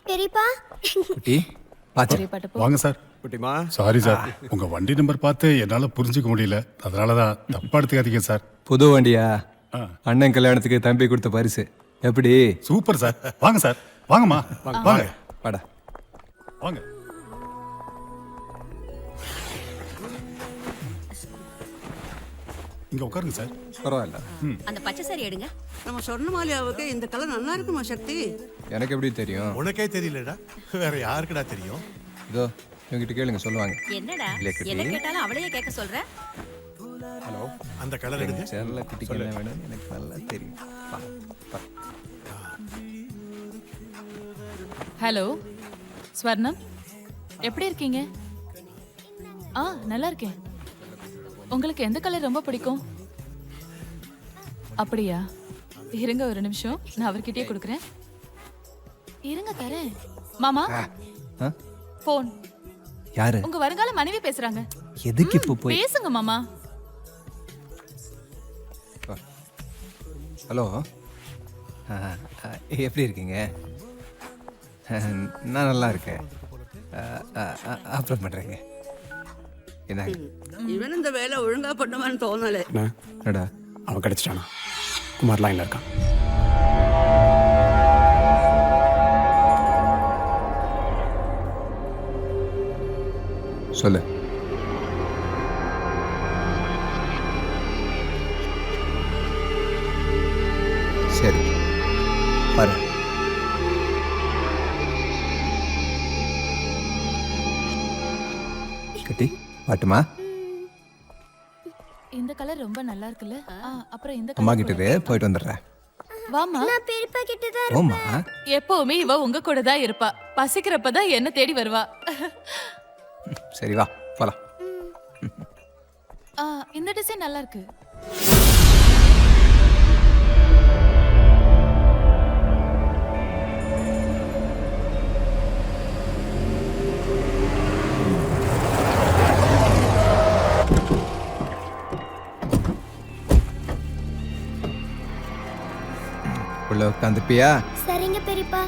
பெரியப்பா குட்டி பாத்து வாங்க சார். குட்டிமா சாரி சார், உங்க வண்டி நம்பர் பார்த்து என்னால புரிஞ்சுக்க முடியல. அதனாலதான் தப்பா எடுத்துக்காதீங்க சார். புது வண்டியா? அண்ணன் கல்யாணத்துக்கு தம்பி கொடுத்த பரிசு எப்படி? Super sir. வாங்க சார், வாங்கம்மா வாங்க. வாடா வாங்க. இங்க உட்காருங்க சார். பரவாயில்ல. அந்த பச்சை சாரி எடுங்க. நம்ம சொர்ணமாலியாவுக்கு இந்த கலர் நல்லா இருக்குமா சக்தி? எனக்கு எப்படி தெரியும்? உனக்கே தெரியலடா, வேற யாருக்குடா தெரியும்? இதோ இவங்கிட்ட கேளுங்க, சொல்லுவாங்க. என்னடா என்ன கேட்டாலும் அவளையே கேட்க சொல்ற? ஹலோ, அந்த கலர் எடுங்க. சேரல குட்டிக்கு என்ன வேணும் எனக்கு நல்லா தெரியும். ஹலோ ஸ்வர்ணம், எப்படி இருக்கீங்க? நல்லா இருக்கேன். உங்களுக்கு எந்த கலர் ரொம்ப பிடிக்கும்? அப்படியா? இருங்க ஒரு நிமிஷம், நான் அவர்கிட்டயே கொடுக்குறேன். இருங்க தரேன். மாமா போன். யாரு? உங்க வருங்கால மனைவி பேசுறாங்க. எதுக்கு இப்போ போய் பேசுங்க மாமா. ஹலோ, எப்படி இருக்கீங்க? நான் நல்லா இருக்கேன். அப்புறம் பண்றேங்க. என்னங்க இவன் இந்த வேலை ஒழுங்கா பண்ணுவான்னு தோணல. என்னடா அவன் கிடைச்சிட்டானா? குமார் லைன்ல இருக்கான். சொல்லு. சரி பாரு. கட்டி பாட்டுமா? இந்த கலர் ரொம்ப நல்லா இருக்குல்ல? அப்புறம் இந்த அம்மா கலர் கிட்டே போயிட்டு வந்துடுறேன். வாமா. நான் பெரியப்பா கிட்ட தான் ஓமா, எப்பவுமே இவ உங்க கூட தான் இருப்பா. பசிக்கிறப்பதான் என்ன தேடி வருவா. சரி வா போலாம். இந்த டிசைன் நல்லா இருக்கு. உள்ள உட்காந்துப்பியா? சரிங்க பெரியப்பா.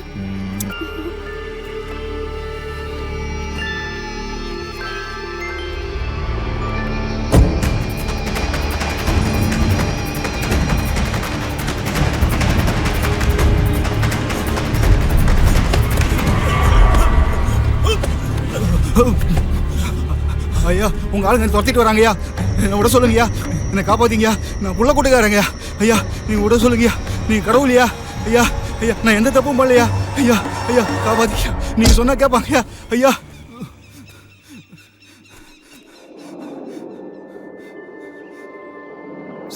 ஐயா, உங்க ஆளுங்க துரத்திட்டு வராங்கய்யா. என்னை விட சொல்லுங்கய்யா, என்னை காப்பாத்தீங்கய்யா. நான் புள்ள கூட்டுக்காரங்கய்யா. ஐயா நீங்க விட சொல்லுங்கய்யா. நீங்க கடவுளையா? ஐயா ஐயா, நான் எந்த தப்பும் பண்ணலையா? ஐயா ஐயா காப்பாத்தீங்க. நீங்க சொன்னா கேட்பாங்கய்யா. ஐயா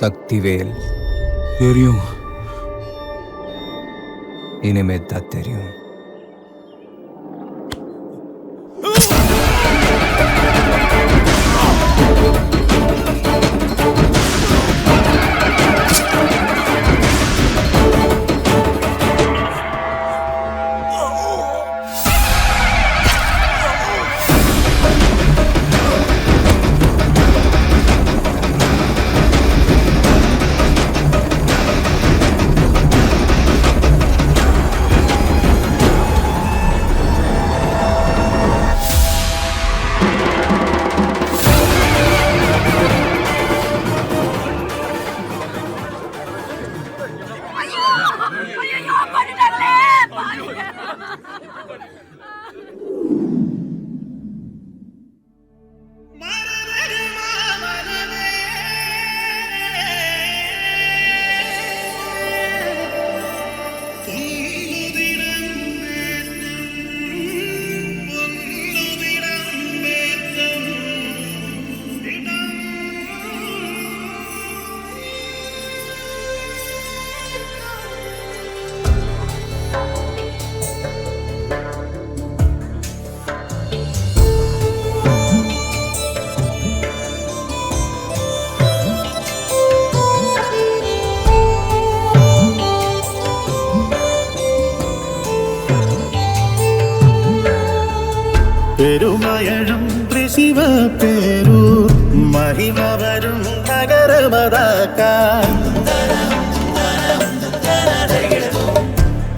சக்திவேல் தெரியும். இனிமே தான் தெரியும். പെരുമയഴും ത്രിശിവ പേരൂർ മഹിമവരും നഗരമതാക്കാൻ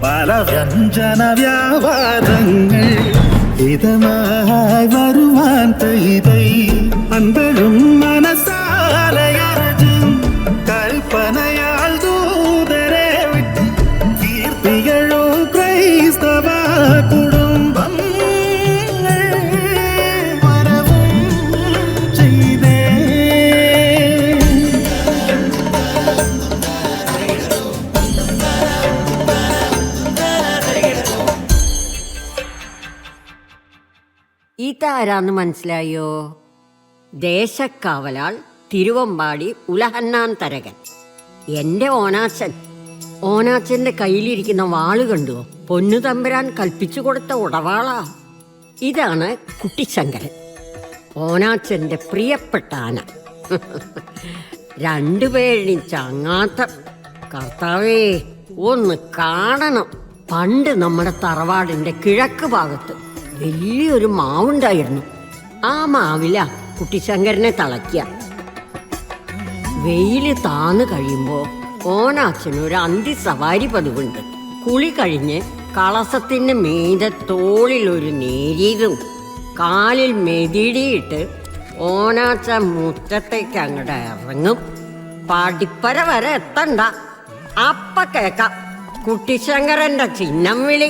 പല പല വ്യഞ്ജന വ്യാപാരങ്ങൾ ഹിതമായി വരുവാൻ തൈതൈ അൻപഴും മനസാലയറജും കൽപ്പനയാൽ ദൂതരെ വിട്ട് കീർത്തികളും ക്രൈസ്തവ കുടുംബം മരവും ചെയ്തേ. ഇതാരാന്ന് മനസ്സിലായോ? ദേശക്കാവലാൾ തിരുവമ്പാടി ഉലഹന്നാൻ തരകൻ, എന്റെ ഓനാച്ചൻ. ഓനാച്ചന്റെ കയ്യിലിരിക്കുന്ന വാള് കണ്ടുവോ? പൊന്നു തമ്പുരാൻ കൽപ്പിച്ചു കൊടുത്ത ഉടവാളാ. ഇതാണ് കുട്ടിശങ്കരൻ, ഓനാച്ചന്റെ പ്രിയപ്പെട്ട ആന. രണ്ടുപേരും ചങ്ങാത്ത. കർത്താവേ, ഒന്ന് കാണണം. പണ്ട് നമ്മുടെ തറവാടിന്റെ കിഴക്ക് ഭാഗത്ത് വലിയൊരു മാവുണ്ടായിരുന്നു. ആ മാവില കുട്ടിശങ്കരനെ തളയ്ക്കുക. വെയില് താന്ന് കഴിയുമ്പോ ഓനാച്ചനൊരു അന്തിസവാരി പതിവുണ്ട്. കുളി കഴിഞ്ഞ് കളസത്തിന് മീതെ തോളിൽ ഒരു നേരിയതും കാലിൽ മെതിടിയിട്ട് ഓനാച്ച മുറ്റത്തേക്ക് അങ്ങോട്ട് ഇറങ്ങും. പടിപ്പര വരെ എത്തണ്ട, അപ്പ കേക്കാം കുട്ടിശങ്കരന്റെ ചിഹ്നം വിളി.